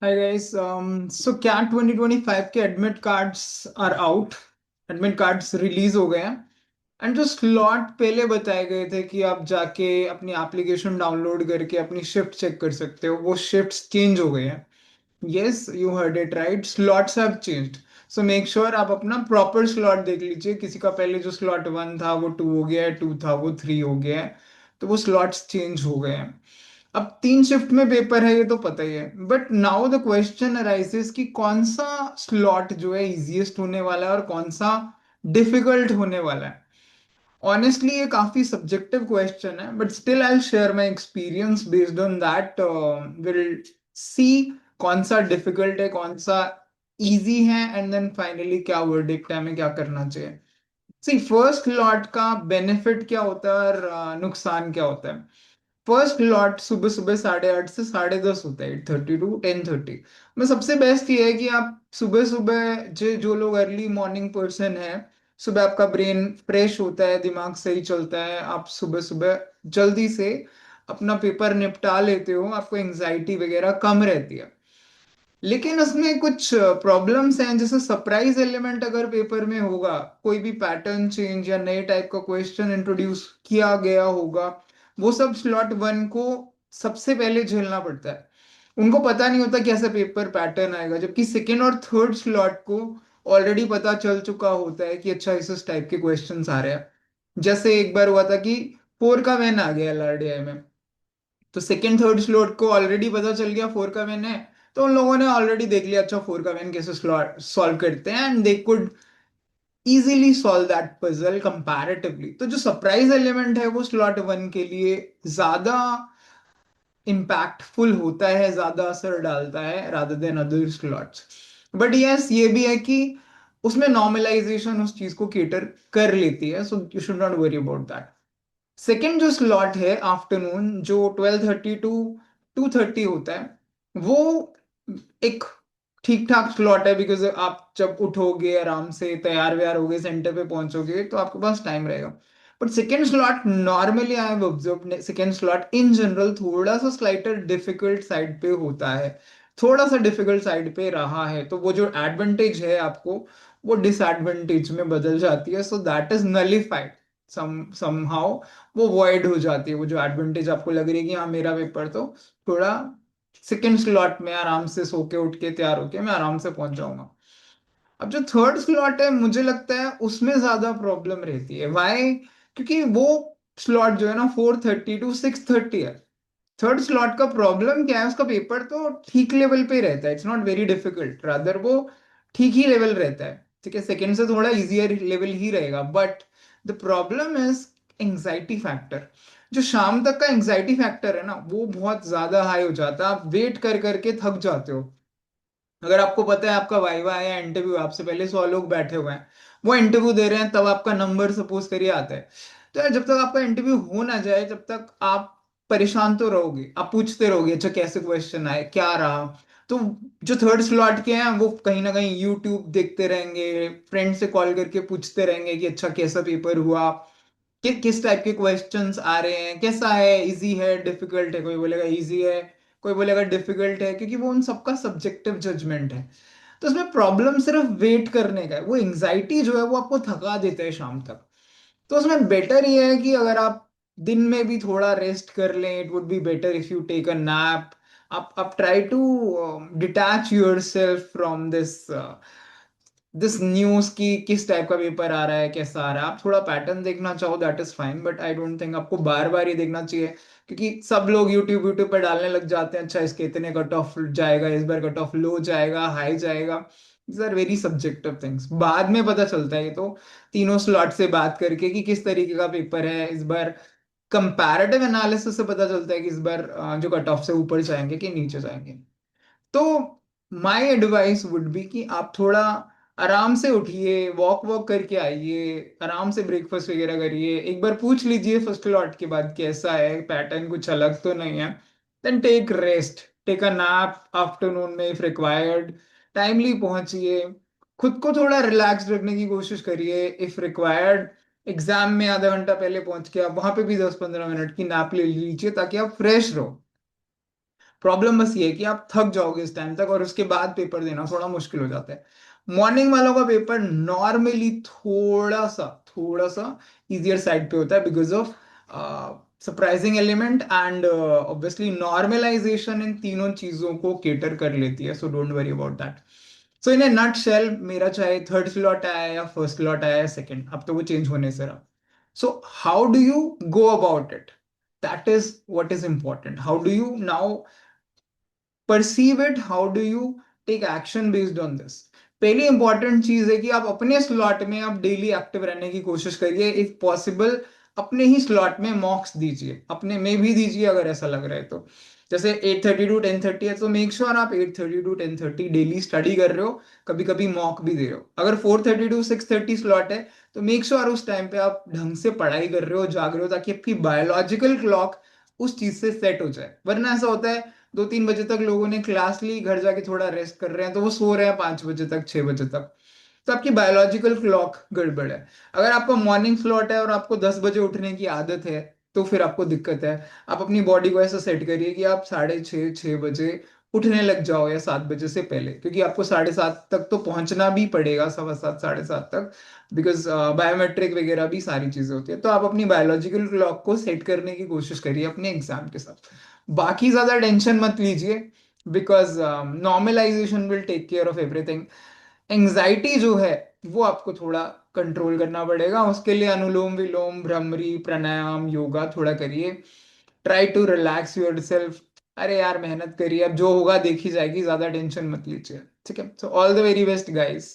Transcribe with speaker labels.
Speaker 1: Hi guys. So CAT 2025 के admit cards are out. Admit cards release हो गए हैं। एंड जो स्लॉट पहले बताए गए थे कि आप जाके अपनी एप्लीकेशन डाउनलोड करके अपनी शिफ्ट चेक कर सकते हो, वो शिफ्ट्स चेंज हो गए हैं। Yes, you heard it right, slots have changed. So make sure आप अपना प्रॉपर स्लॉट देख लीजिए। किसी का पहले जो स्लॉट 1 था वो 2 हो गया है, 2 था वो 3 हो गया है। तो वो स्लॉट्स चेंज हो गए हैं। अब 3 शिफ्ट में पेपर है, ये तो पता ही है। But now the question arises कि कौन सा स्लॉट जो है इजीएस्ट होने वाला है और कौन सा डिफिकल्ट होने वाला है। ऑनेस्टली ये काफी सब्जेक्टिव क्वेश्चन है, but still I share my experience based on that. Will see कौन सा डिफिकल्ट है, कौन सा इजी है, एंड देन फाइनली क्या वर्डिक्ट है, हमें क्या करना चाहिए। सी, फर्स्ट लॉट का बेनिफिट क्या होता है और नुकसान क्या होता है। फर्स्ट लॉट सुबह सुबह 8:30 से 10:30 होता है, 8:30 टू 10:30 में। सबसे बेस्ट ये है कि आप सुबह सुबह जो लोग अर्ली मॉर्निंग पर्सन है, सुबह आपका ब्रेन फ्रेश होता है, दिमाग सही चलता है, आप सुबह सुबह जल्दी से अपना पेपर निपटा लेते हो, आपको एंजाइटी वगैरह कम रहती है। लेकिन उसमें कुछ प्रॉब्लम्स हैं, जैसे सरप्राइज एलिमेंट अगर पेपर में होगा, कोई भी पैटर्न चेंज या नए टाइप का क्वेश्चन इंट्रोड्यूस किया गया होगा, वो सब स्लॉट 1 को सबसे पहले झेलना पड़ता है। उनको पता नहीं होता कैसा पेपर पैटर्न आएगा, जबकि सेकेंड और थर्ड स्लॉट को ऑलरेडी पता चल चुका होता है कि अच्छा इस टाइप के क्वेश्चंस आ रहे हैं। जैसे एक बार हुआ था कि 4 का मैन आ गया एलआरडीआई में, तो सेकेंड थर्ड स्लॉट को ऑलरेडी पता चल गया 4 का मैन है। तो उन लोगों ने ऑलरेडी देख लिया अच्छा 4 का मैन कैसे स्लॉट सॉल्व करते हैं, and they could easily solve that puzzle comparatively. तो जो सरप्राइज एलिमेंट है वो स्लॉट 1 के लिए ज्यादा इम्पैक्टफुल होता है, ज्यादा असर डालता है rather than other slots. But yes, ये भी है कि उसमें नॉर्मलाइजेशन उस चीज को केटर कर लेती है, so you should not worry about that. Second जो स्लॉट है आफ्टरनून, जो 12:30 टू 2:30 होता है, वो एक ठीक ठाक स्लॉट है, बिकॉज आप जब उठोगे आराम से तैयार व्यार होगे सेंटर पे पहुंचोगे तो आपके पास टाइम रहेगा। But second slot normally I have observed, second slot in general थोड़ा सा स्लाइटर डिफिकल्ट साइड पे होता है, थोड़ा सा डिफिकल्ट साइड पे रहा है, तो वो जो एडवांटेज है आपको, वो डिसएडवांटेज में बदल जाती है। So that is nullified somehow. वो वॉइड हो जाती है, वो जो एडवांटेज आपको लग रही है कि हाँ मेरा पेपर तो थोड़ा सेकेंड स्लॉट में आराम से सो के उठ के तैयार होके मैं आराम से पहुंच जाऊंगा। अब जो थर्ड स्लॉट है, मुझे लगता है उसमें ज्यादा प्रॉब्लम रहती है। वाई? क्योंकि वो स्लॉट जो है ना 4:30 टू 6:30 है। थर्ड स्लॉट का प्रॉब्लम क्या है, उसका पेपर तो ठीक लेवल पे रहता है, it's not very difficult, rather वो ठीक ही लेवल रहता है। ठीक है, सेकेंड से थोड़ा इजियर लेवल ही रहेगा, but the problem is anxiety factor. जो शाम तक का एंग्जाइटी फैक्टर है ना, वो बहुत ज्यादा हाई हो जाता है, आप वेट कर करके थक जाते हो। अगर आपको पता है आपका वाइवा है या इंटरव्यू, आपसे पहले 100 लोग बैठे हुए हैं, वो इंटरव्यू दे रहे हैं, तब आपका नंबर सपोज करिए आता है। तो यार जब तक आपका इंटरव्यू हो ना जाए, जब तक आप परेशान तो रहोगे, आप पूछते रहोगे अच्छा कैसे क्वेश्चन आए क्या रहा। तो जो थर्ड स्लॉट के हैं वो कहीं ना कहीं यूट्यूब देखते रहेंगे, फ्रेंड से कॉल करके पूछते रहेंगे कि अच्छा कैसा पेपर हुआ, किस टाइप के क्वेश्चंस आ रहे हैं, कैसा है, इजी है डिफिकल्ट है, कोई बोलेगा इजी है, कोई बोलेगा डिफिकल्ट है, क्योंकि वो उन सबका सब्जेक्टिव जजमेंट है। तो उसमें प्रॉब्लम सिर्फ वेट करने का है, वो एंग्जाइटी जो है वो आपको थका देता है शाम तक। तो उसमें बेटर ये है कि अगर आप दिन में भी थोड़ा रेस्ट कर लें, it would be better if you take a nap. आप try to detach yourself from this news की किस टाइप का पेपर आ रहा है, कैसा आ रहा है। आप थोड़ा पैटर्न देखना चाहो that is fine, but I don't think आपको बार बार ये देखना चाहिए, क्योंकि सब लोग यूट्यूब यूट्यूब पर डालने लग जाते हैं अच्छा इसके इतने कट ऑफ जाएगा, इस बार कट ऑफ लो जाएगा, हाई जाएगा। These are very subjective things, बाद में पता चलता है ये तो तीनों स्लॉट से बात करके कि किस तरीके का पेपर है इस बार। कंपैरेटिव एनालिसिस से पता चलता है कि इस बार जो कट ऑफ से ऊपर जाएंगे कि नीचे जाएंगे। तो माय एडवाइस वुड बी कि आप थोड़ा आराम से उठिए, वॉक वॉक करके आइए, आराम से ब्रेकफास्ट वगैरह करिए, एक बार पूछ लीजिए फर्स्ट लॉट के बाद कैसा है पैटर्न, कुछ अलग तो नहीं है। Then take rest, take a nap afternoon में इफ रिक्वायर्ड। टाइमली पहुंचिए, खुद को थोड़ा रिलैक्स रखने की कोशिश करिए इफ रिक्वायर्ड। एग्जाम में आधा घंटा पहले पहुंच के आप वहां पे भी 10-15 मिनट की नैप ले लीजिए ताकि आप फ्रेश रहो। प्रॉब्लम बस ये है कि आप थक जाओगे इस टाइम तक, और उसके बाद पेपर देना थोड़ा मुश्किल हो जाता है। मॉर्निंग वालों का पेपर नॉर्मली थोड़ा सा इजियर साइड पे होता है, because of surprising element and obviously normalization इन तीनों चीजों को केटर कर लेती है, so don't worry about that. So in a nutshell, मेरा चाहे थर्ड स्लॉट आया या फर्स्ट स्लॉट आया या सेकंड, अब तो वो चेंज होने से रहा। So how do you go about it, that is what is important. How do you now perceive it? How do you take action based on this? पहली इंपॉर्टेंट चीज है कि आप अपने स्लॉट में आप डेली एक्टिव रहने की कोशिश करिए, इफ पॉसिबल अपने ही स्लॉट में मॉक्स दीजिए, अपने में भी दीजिए अगर ऐसा लग रहा है तो। जैसे 8:30 टू 10:30 है, तो मेक श्योर आप 8:30 टू 10:30 डेली स्टडी कर रहे हो, कभी कभी मॉक भी दे रहे हो। अगर 4:30 टू 6:30 स्लॉट है, तो मेक श्योर उस टाइम पे आप ढंग से पढ़ाई कर रहे हो, जाग रहे हो, ताकि आपकी बायोलॉजिकल क्लॉक उस चीज से सेट हो जाए। वरना ऐसा होता है 2-3 बजे तक लोगों ने क्लास ली, घर जाके थोड़ा रेस्ट कर रहे हैं, तो वो सो रहे हैं 5 बजे तक, 6 बजे तक, तो आपकी बायोलॉजिकल क्लॉक गड़बड़ है। अगर आपका मॉर्निंग स्लॉट है और आपको 10 बजे उठने की आदत है, तो फिर आपको दिक्कत है। आप अपनी बॉडी को ऐसा सेट करिए कि आप 6:30 6 बजे उठने लग जाओ, या 7 बजे से पहले, क्योंकि आपको 7:30 तक तो पहुंचना भी पड़ेगा, 7:15 7:30 तक, बिकॉज बायोमेट्रिक वगैरह भी सारी चीजें होती है। तो आप अपनी बायोलॉजिकल क्लॉक को सेट करने की कोशिश करिए अपने एग्जाम के साथ। बाकी ज्यादा टेंशन मत लीजिए, because normalization will take care of everything. Anxiety जो है वो आपको थोड़ा कंट्रोल करना पड़ेगा, उसके लिए अनुलोम विलोम, भ्रमरी, प्राणायाम, योगा थोड़ा करिए। Try to relax yourself. अरे यार मेहनत करिए, अब जो होगा देखी जाएगी, ज्यादा टेंशन मत लीजिए, ठीक है? So all the very best guys.